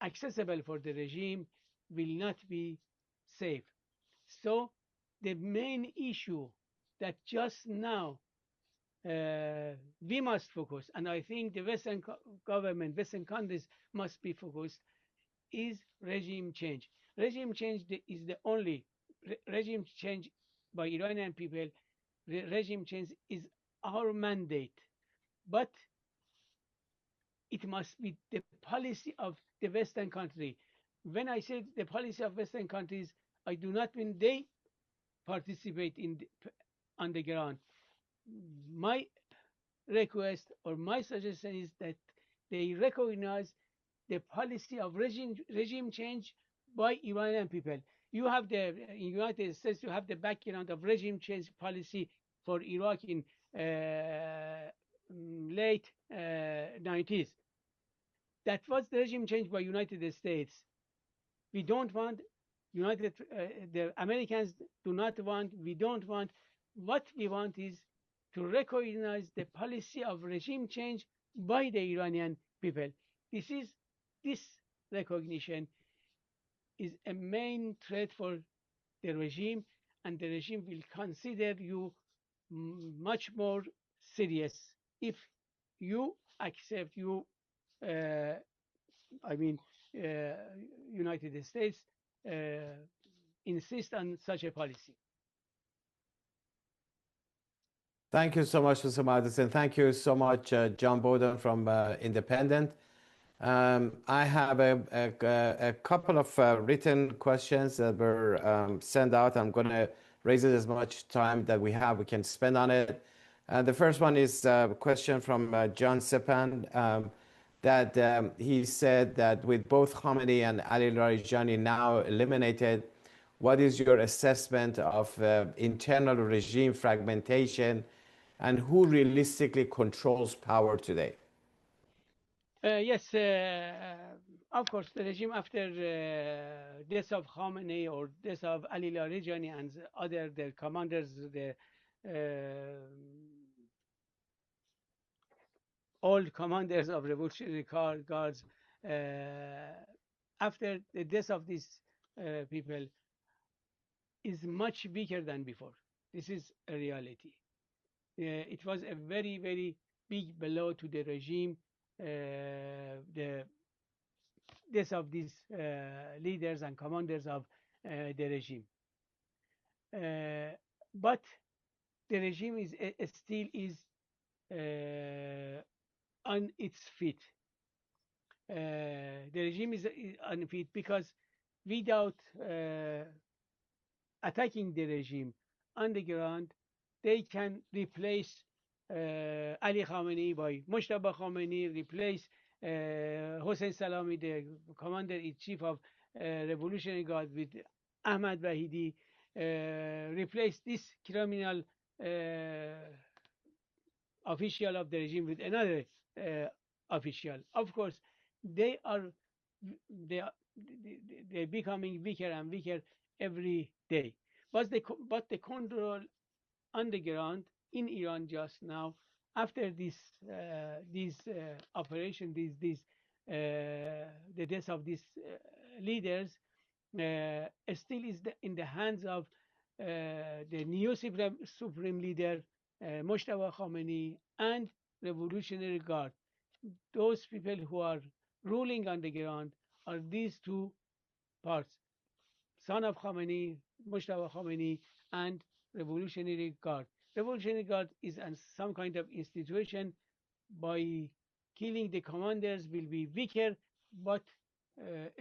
A: inaccessible for the regime will not be safe. So the main issue that just now
B: we must focus, and I think the Western government, Western countries must be focused, is regime change. Regime change is the only regime change by Iranian people. Regime change is our mandate, but it must be the policy of the Western country. When I say the policy of Western countries, I do not mean they participate on the ground. My request or my suggestion is that they recognize the policy of regime change by Iranian people. You have in United States, you have the background of regime change policy for Iraq in late 90s. That was the regime change by United States. We don't want the Americans do not want, we don't want. What we want is to recognize the policy of regime change by the Iranian people. This recognition is a main threat for the regime, and the regime will consider you much more serious if you accept United States insist on such a policy.
A: Thank you so much, Mr. Madison. Thank you so much, John Bowden from Independent. I have a couple of written questions that were sent out. I'm going to raise it as much time that we have, we can spend on it. The first one is a question from John Sepan, that he said that with both Khamenei and Ali Larijani now eliminated, what is your assessment of internal regime fragmentation and who realistically controls power today?
B: Yes, of course, the regime after death of Khamenei or death of Ali Larijani and the commanders, the old commanders of Revolutionary Guards, after the death of these people, is much weaker than before. This is a reality. It was a very, very big blow to the regime, the death of these leaders and commanders of the regime. But the regime still is on its feet. The regime is on its feet because without attacking the regime on the ground, they can replace Ali Khamenei by Mojtaba Khomeini, replace Hossein Salami, the commander-in-chief of Revolutionary Guard, with Ahmad Vahidi, replace this criminal official of the regime with another official. Of course, they're becoming weaker and weaker every day. But the control on the ground in Iran just now, after this operation, the death of these leaders, still is in the hands of the new supreme leader, Mojtaba Khomeini, and Revolutionary Guard. Those people who are ruling on the ground are these two parts: son of Khomeini, Mojtaba Khomeini, and Revolutionary Guard. Revolutionary Guard is some kind of institution. By killing the commanders will be weaker, but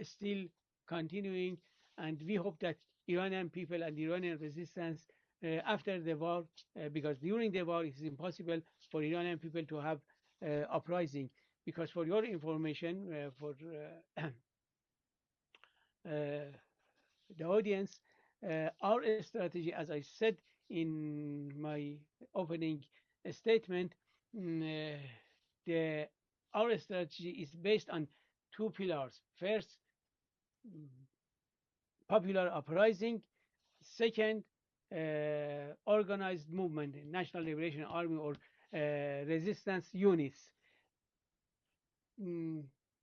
B: still continuing. And we hope that Iranian people and Iranian resistance after the war, because during the war it is impossible for Iranian people to have uprising. Because for your information, for the audience, our strategy, as I said in my opening statement, our strategy is based on two pillars. First, popular uprising. Second, organized movement, National Liberation Army or resistance units.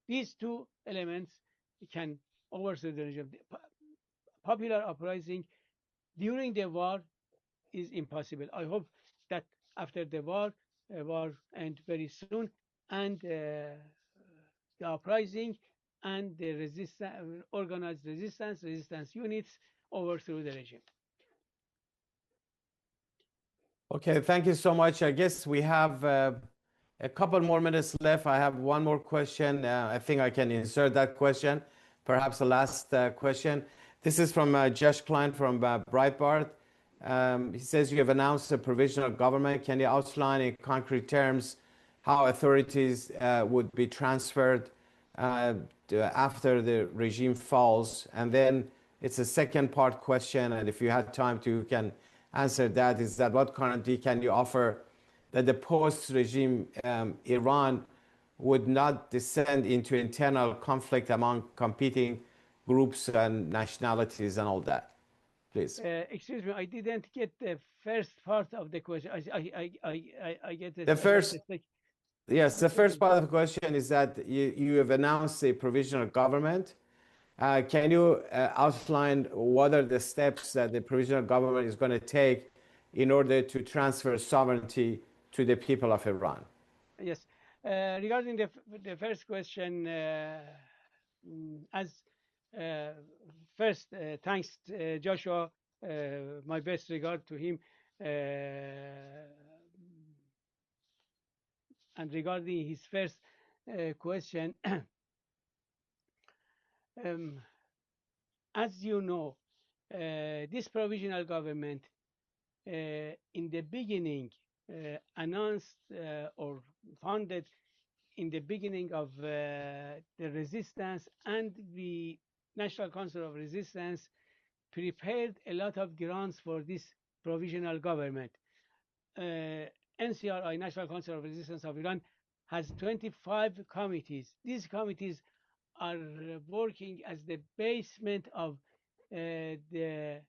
B: These two elements can overthrow the regime. Popular uprising during the war is impossible. I hope that after the war, war end very soon, and the uprising and the organized resistance units overthrew the regime.
A: Okay, thank you so much. I guess we have a couple more minutes left. I have one more question. I think I can insert that question, perhaps the last question. This is from Josh Klein from Breitbart. He says, you have announced a provisional government. Can you outline in concrete terms how authorities would be transferred after the regime falls? And then it's a second part question, and if you had time to, you can answer that, is that what currently can you offer that the post-regime Iran would not descend into internal conflict among competing groups and nationalities and all that? Please.
B: Excuse me, I didn't get the first part of the question. I get it.
A: The first, yes, the first part of the question is that you have announced a provisional government. Can you outline what are the steps that the provisional government is going to take in order to transfer sovereignty to the people of Iran?
B: Yes. Regarding the first question, as first, thanks, Joshua. My best regard to him. And regarding his first question, as you know, this provisional government in the beginning announced or founded in the beginning of the resistance, and the National Council of Resistance prepared a lot of grounds for this provisional government. NCRI, National Council of Resistance of Iran, has 25 committees. These committees are working as the basement of the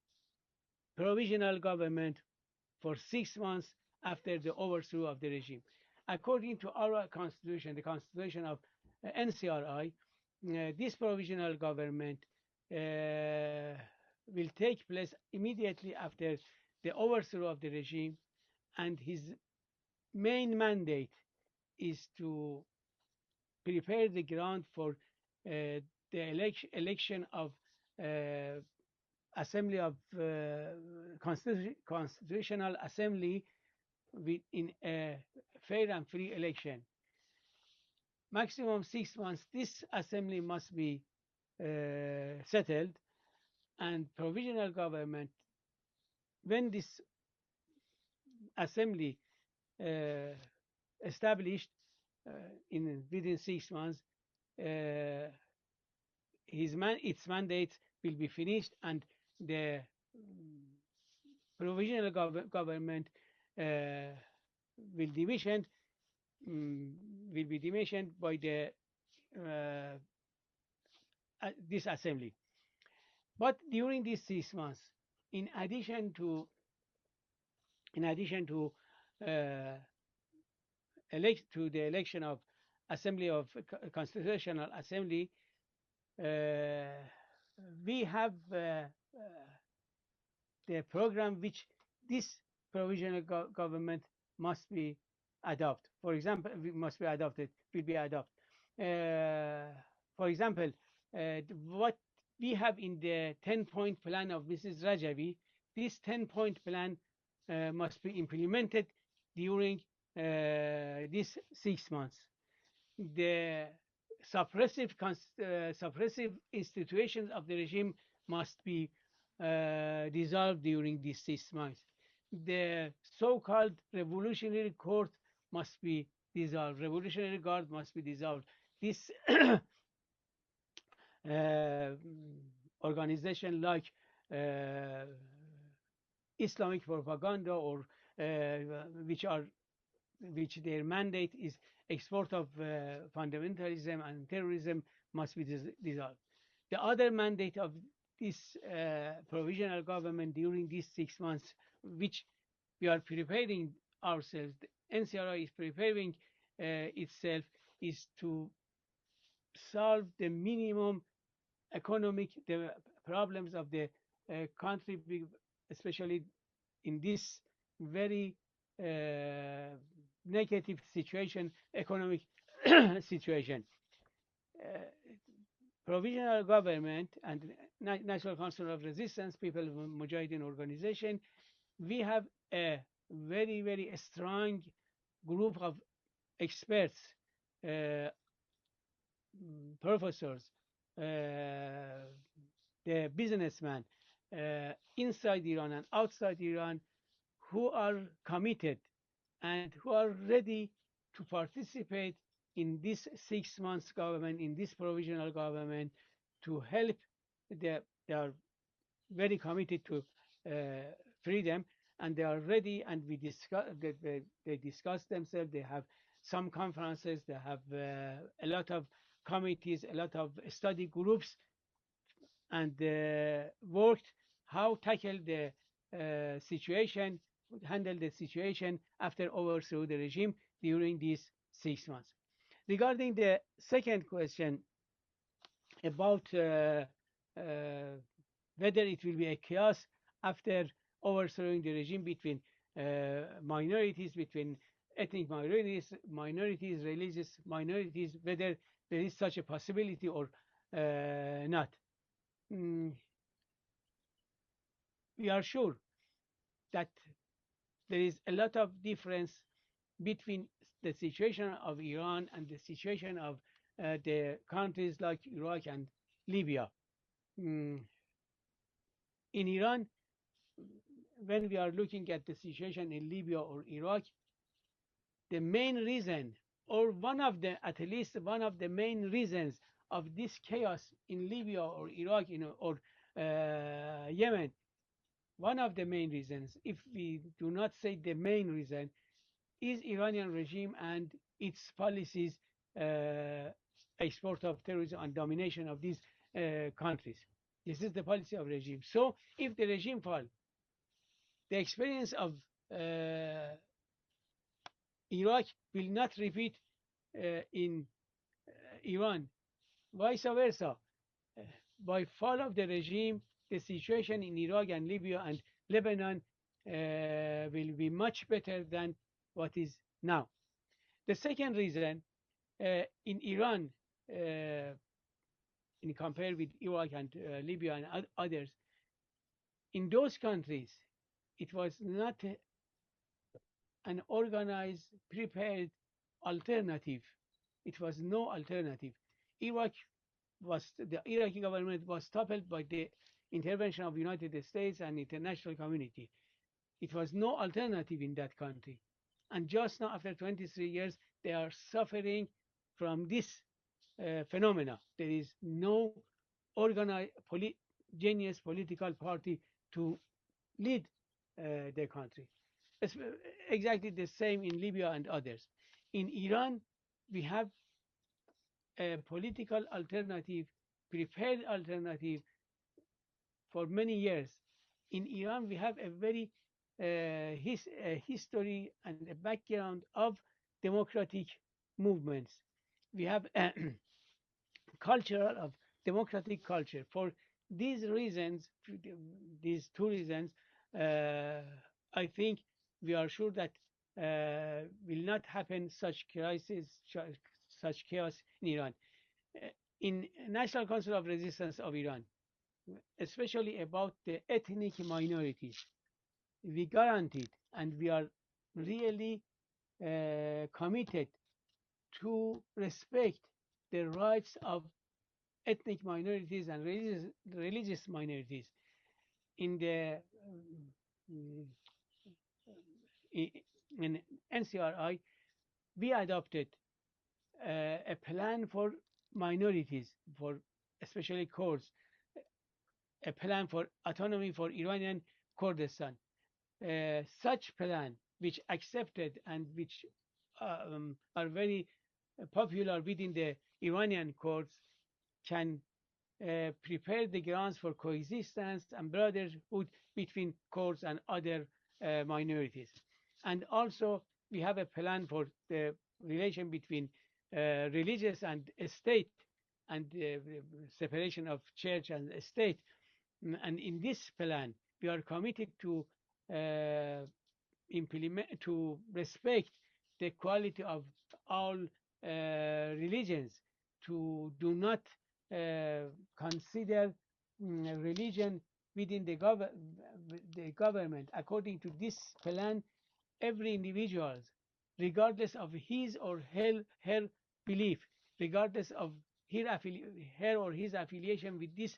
B: provisional government for 6 months after the overthrow of the regime. According to our constitution, the constitution of NCRI, this provisional government will take place immediately after the overthrow of the regime, and his main mandate is to prepare the ground for the election of Assembly of Constitutional Assembly in a fair and free election. Maximum 6 months, this assembly must be settled, and provisional government, when this assembly established within 6 months, its mandate will be finished, and the provisional government will be demissioned by the this assembly. But during these 6 months, in addition to the election of Assembly of Constitutional Assembly, we have the program which this provisional government must be adopted. For example, will be adopted. For example, what we have in the 10-point plan of Mrs. Rajavi, this 10-point plan must be implemented during these 6 months. The suppressive institutions of the regime must be dissolved during these 6 months. The so-called revolutionary court must be dissolved. Revolutionary Guard must be dissolved. This organization like Islamic propaganda, or which their mandate is export of fundamentalism and terrorism, must be dissolved. The other mandate of this provisional government during these 6 months, which we are preparing ourselves, the NCRI is preparing itself, is to solve the minimum economic problems of the country, especially in this very negative situation, economic situation. Provisional government and National Council of Resistance, People of Mujahideen organization, we have a very, very strong group of experts, professors, the businessmen inside Iran and outside Iran who are committed and who are ready to participate in this 6 months government, in this provisional government, to help. They are very committed to freedom, and they are ready. And we discuss. They discuss themselves. They have some conferences. They have a lot of committees, a lot of study groups, and worked how tackle the situation, handle the situation after overthrow the regime during these 6 months. Regarding the second question about whether it will be a chaos after overthrowing the regime between minorities, between ethnic minorities, religious minorities, whether there is such a possibility or not. We are sure that there is a lot of difference between the situation of Iran and the situation of the countries like Iraq and Libya. In Iran, when we are looking at the situation in Libya or Iraq, the main reason, or one of the, at least one of the main reasons of this chaos in Libya or Iraq, or Yemen, one of the main reasons, if we do not say the main reason, is Iranian regime and its policies, export of terrorism and domination of these countries. This is the policy of regime. So if the regime fall, the experience of Iraq will not repeat in Iran. Vice versa. By fall of the regime, the situation in Iraq and Libya and Lebanon will be much better than what is now. The second reason, in Iran, in compare with Iraq and Libya and others, in those countries, it was not an organized, prepared alternative. It was no alternative. The Iraqi government was toppled by the intervention of the United States and international community. It was no alternative in that country. And just now, after 23 years, they are suffering from this phenomena. There is no organized, genius political party to lead the country. It's exactly the same in Libya and others. In Iran, we have a political alternative, prepared alternative for many years. In Iran, we have a very history and a background of democratic movements. We have a culture of democratic culture. For these reasons, these two reasons, I think we are sure that will not happen such crisis, such chaos in Iran. In National Council of Resistance of Iran, especially about the ethnic minorities, we guaranteed and we are really committed to respect the rights of ethnic minorities and religious minorities. In the in NCRI, we adopted a plan for minorities, for especially Kurds, a plan for autonomy for Iranian Kurdistan. Such plan, which accepted and which are very popular within the Iranian Kurds, can prepare the grounds for coexistence and brotherhood between Kurds and other minorities. And also, we have a plan for the relation between religious and state, and separation of church and state. And in this plan, we are committed to implement, to respect the equality of all religions, to do not consider religion within the government. According to this plan, every individual, regardless of his or her belief, regardless of her or his affiliation with this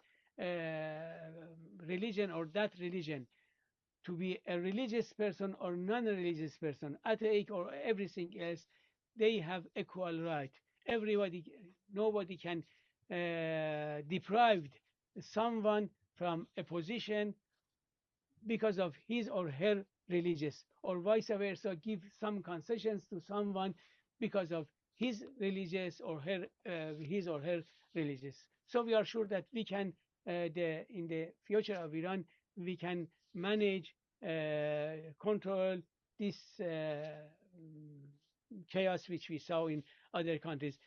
B: religion or that religion, to be a religious person or non-religious person, atheist or everything else, they have equal right. Nobody can deprive someone from a position because of his or her religious, or vice versa, give some concessions to someone because of his religious or his or her religious. So we are sure that we can, in the future of Iran, we can manage, control this chaos which we saw in other countries.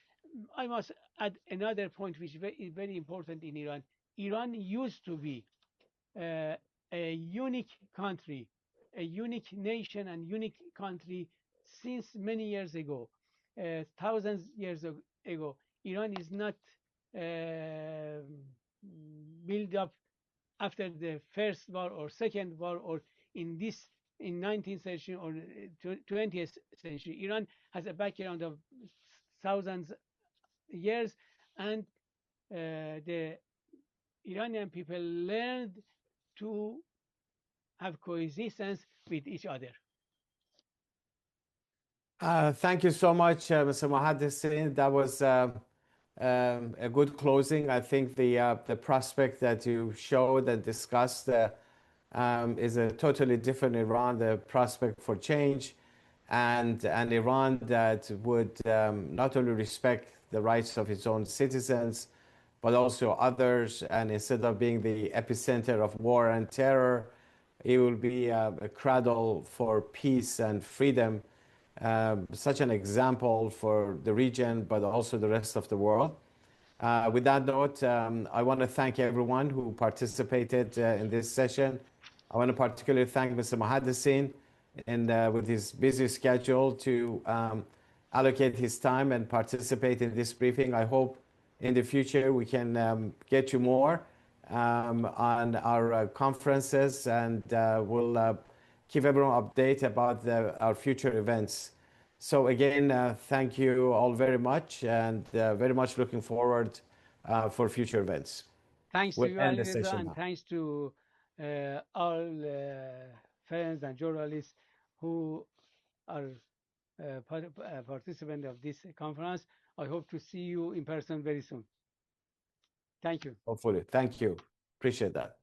B: I must add another point which is very important in Iran. Iran used to be a unique country, a unique nation and unique country since many years ago, thousands of years ago. Iran is not built up after the first war or second war or in 19th century or 20th century. Iran has a background of thousands years, and the Iranian people learned to have coexistence with each other.
A: Thank you so much, Mr. Mohaddisine. That was a good closing. I think the prospect that you showed and discussed is a totally different Iran, the prospect for change, and an Iran that would not only respect the rights of its own citizens, but also others. And instead of being the epicenter of war and terror, it will be a cradle for peace and freedom, such an example for the region, but also the rest of the world. With that note, I want to thank everyone who participated in this session. I want to particularly thank Mr. Mohaddisine with his busy schedule to allocate his time and participate in this briefing. I hope in the future we can get you more on our conferences, and we'll keep everyone updated about our future events. So again, thank you all very much, and very much looking forward for future events.
B: Thanks to you, Alireza, and thanks to all friends and journalists who are participants of this conference. I hope to see you in person very soon. Thank you.
A: Hopefully. Thank you. Appreciate that.